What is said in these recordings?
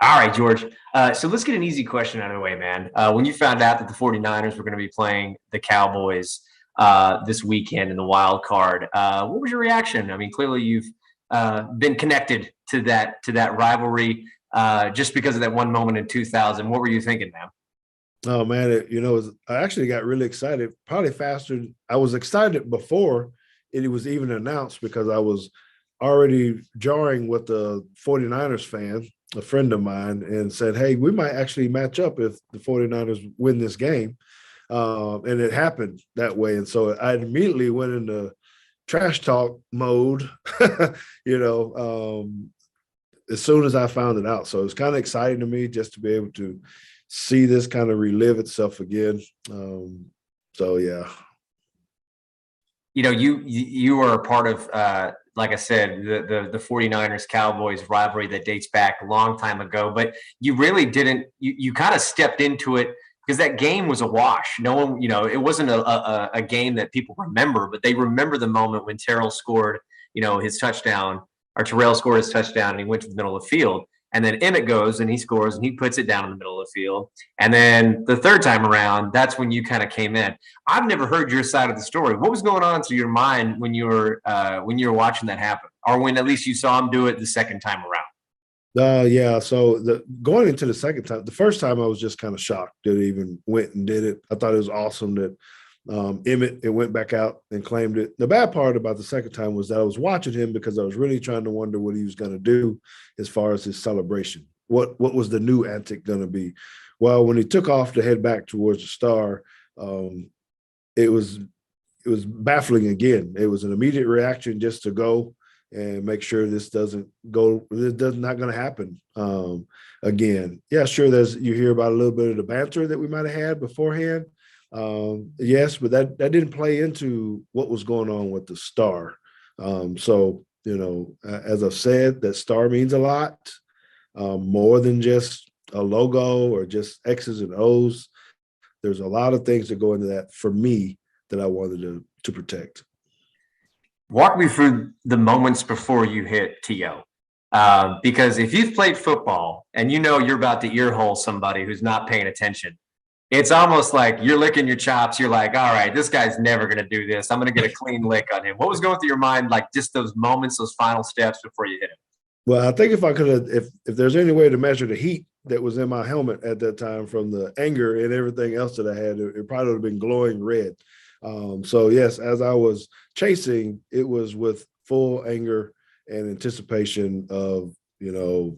All right, George. So let's get an easy question out of the way, man. When you found out that the 49ers were going to be playing the Cowboys this weekend in the wild card, what was your reaction? I mean, clearly you've been connected to that rivalry just because of that one moment in 2000. What were you thinking, man? Oh man, I actually got really excited, probably faster. I was excited before it was even announced because I was already jarring with the 49ers fan, a friend of mine, and said, hey, we might actually match up if the 49ers win this game. And it happened that way. And so I immediately went into trash talk mode, you know, as soon as I found it out. So it was kind of exciting to me just to be able to see this kind of relive itself again. So yeah. You were a part of like I said, the 49ers Cowboys rivalry that dates back a long time ago, but you really didn't you kind of stepped into it because that game was a wash. No one, it wasn't a game that people remember, but they remember the moment when Terrell scored, his touchdown, or Terrell scored his touchdown and he went to the middle of the field. And then Emmett goes and he scores and he puts it down in the middle of the field. And then the third time around, that's when you kind of came in. I've never heard your side of the story. What was going on through your mind when you were watching that happen, or when at least you saw him do it the second time around? Yeah. So going into the second time, the first time I was just kind of shocked that he even went and did it. I thought it was awesome that Emmett it went back out and claimed it. The bad part about the second time was that I was watching him because I was really trying to wonder what he was going to do as far as his celebration. What was the new antic going to be? Well, when he took off to head back towards the star, um, it was it was baffling again. It was an immediate reaction just to go and make sure this doesn't go. This does not going to happen again. Yeah, sure. You hear about a little bit of the banter that we might have had beforehand. Yes, but that didn't play into what was going on with the star. So as I've said, that star means a lot more than just a logo or just X's and O's. There's a lot of things that go into that for me that I wanted to protect. Walk me through the moments before you hit TO. Because if you've played football and you know you're about to earhole somebody who's not paying attention, it's almost like you're licking your chops. You're like, all right, this guy's never going to do this. I'm going to get a clean lick on him. What was going through your mind, like just those moments, those final steps before you hit him? Well, I think if I could have, if there's any way to measure the heat that was in my helmet at that time from the anger and everything else that I had, it probably would have been glowing red. So yes, as I was chasing, it was with full anger and anticipation of, hey,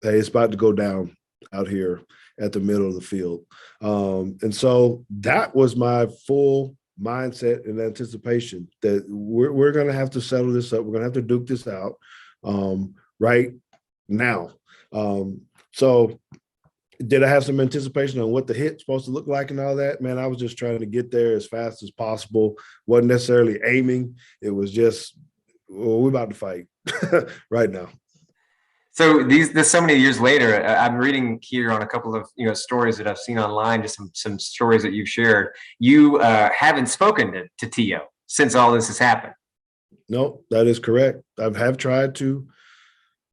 it's about to go down out here at the middle of the field. And so that was my full mindset and anticipation that we're going to have to settle this up. We're going to have to duke this out right now. So did I have some anticipation on what the hit's supposed to look like and all that? Man, I was just trying to get there as fast as possible. Wasn't necessarily aiming. It was just, well, we're about to fight right now. So this so many years later, I'm reading here on a couple of stories that I've seen online, just some stories that you've shared. You haven't spoken to Tio since all this has happened. No, that is correct. I have tried to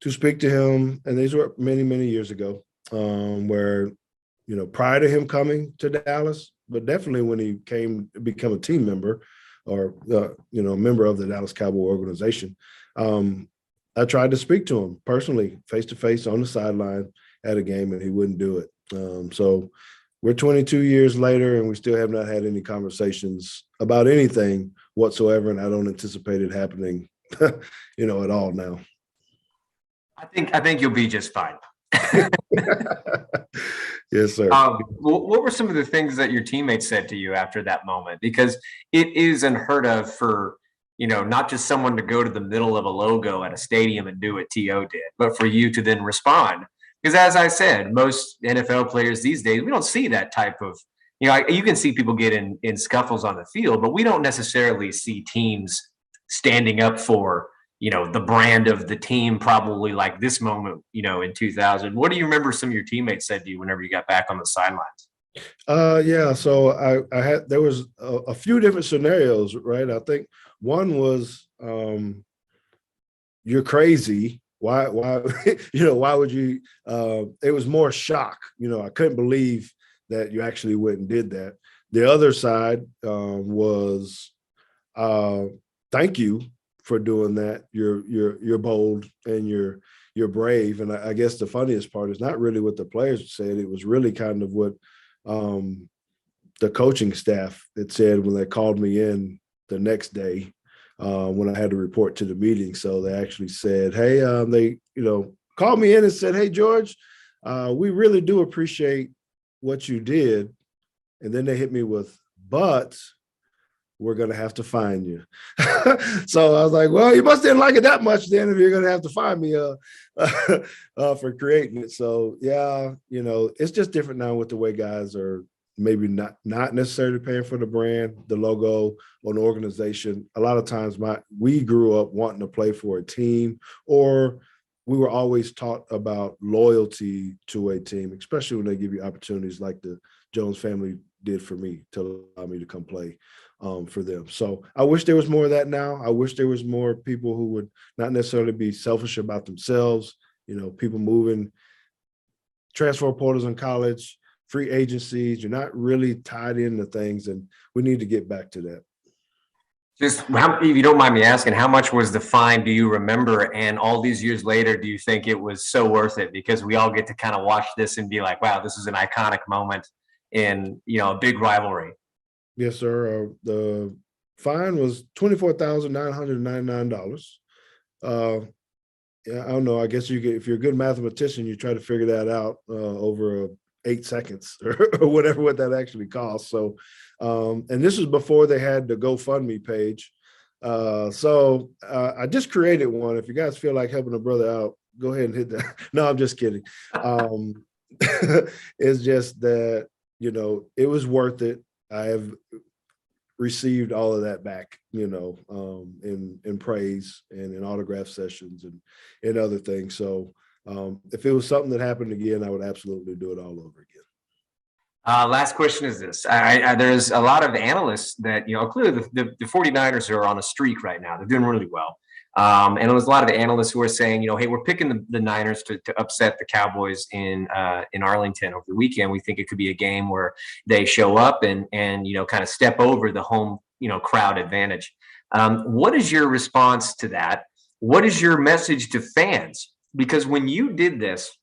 speak to him, and these were many, many years ago, where prior to him coming to Dallas, but definitely when he came to become a team member or a member of the Dallas Cowboy organization. I tried to speak to him personally, face to face on the sideline at a game, and he wouldn't do it. So we're 22 years later, and we still have not had any conversations about anything whatsoever, and I don't anticipate it happening, at all now. I think you'll be just fine. Yes, sir. What were some of the things that your teammates said to you after that moment? Because it is unheard of for not just someone to go to the middle of a logo at a stadium and do what T.O. did, but for you to then respond. Because as I said, most NFL players these days, we don't see that type of, you can see people get in scuffles on the field, but we don't necessarily see teams standing up for, the brand of the team, probably like this moment, in 2000. What do you remember some of your teammates said to you whenever you got back on the sidelines? Yeah. So there was a few different scenarios, right? I think one was, you're crazy, why, why would you, it was more shock. I couldn't believe that you actually went and did that. The other side was, thank you for doing that. You're bold and you're brave. And I guess the funniest part is not really what the players said. It was really kind of what the coaching staff had said when they called me in the next day when I had to report to the meeting. So they actually said, hey, they called me in and said, hey, George, we really do appreciate what you did. And then they hit me with, but we're going to have to fine you. So I was like, well, you must didn't like it that much then if you're going to have to fine me for creating it. So, yeah, it's just different now with the way guys are maybe not necessarily paying for the brand, the logo, or an organization. A lot of times we grew up wanting to play for a team, or we were always taught about loyalty to a team, especially when they give you opportunities like the Jones family did for me to allow me to come play for them. So I wish there was more of that now. I wish there was more people who would not necessarily be selfish about themselves, people moving, transfer portals in college, free agencies. You're not really tied into things, and we need to get back to that. Just if you don't mind me asking, how much was the fine? Do you remember? And all these years later, do you think it was so worth it? Because we all get to kind of watch this and be like, wow, this is an iconic moment in, a big rivalry. Yes, sir. The fine was $24,999. Yeah, I don't know. I guess if you're a good mathematician, you try to figure that out over 8 seconds or whatever what that actually costs. So, and this was before they had the GoFundMe page. So I just created one. If you guys feel like helping a brother out, go ahead and hit that. No, I'm just kidding. It's just that, it was worth it. I have received all of that back, in praise and in autograph sessions and other things. So if it was something that happened again, I would absolutely do it all over again. Last question is this. There's a lot of analysts that, clearly the 49ers are on a streak right now. They're doing really well. And there's a lot of analysts who are saying, hey, we're picking the Niners to upset the Cowboys in Arlington over the weekend. We think it could be a game where they show up and kind of step over the home, crowd advantage. What is your response to that? What is your message to fans? Because when you did this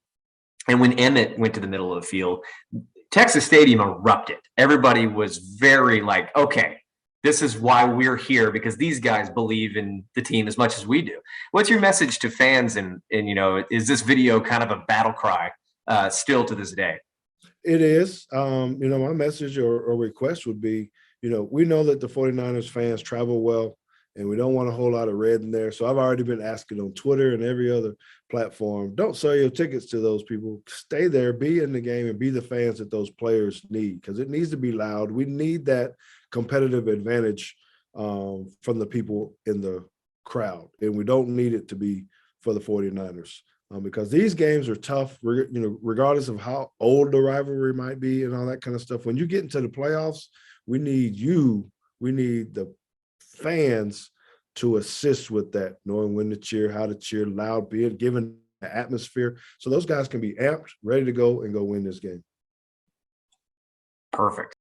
and when Emmett went to the middle of the field, Texas Stadium erupted. Everybody was very like, okay, this is why we're here, because these guys believe in the team as much as we do. What's your message to fans? And is this video kind of a battle cry still to this day? It is. My message or request would be, we know that the 49ers fans travel well, and we don't want a whole lot of red in there. So I've already been asking on Twitter and every other platform, don't sell your tickets to those people. Stay there, be in the game, and be the fans that those players need, because it needs to be loud. We need that competitive advantage from the people in the crowd, and we don't need it to be for the 49ers because these games are tough, regardless of how old the rivalry might be and all that kind of stuff. When you get into the playoffs, we need the fans to assist with that, knowing when to cheer, how to cheer, loud, being given the atmosphere, so those guys can be amped, ready to go and go win this game. Perfect.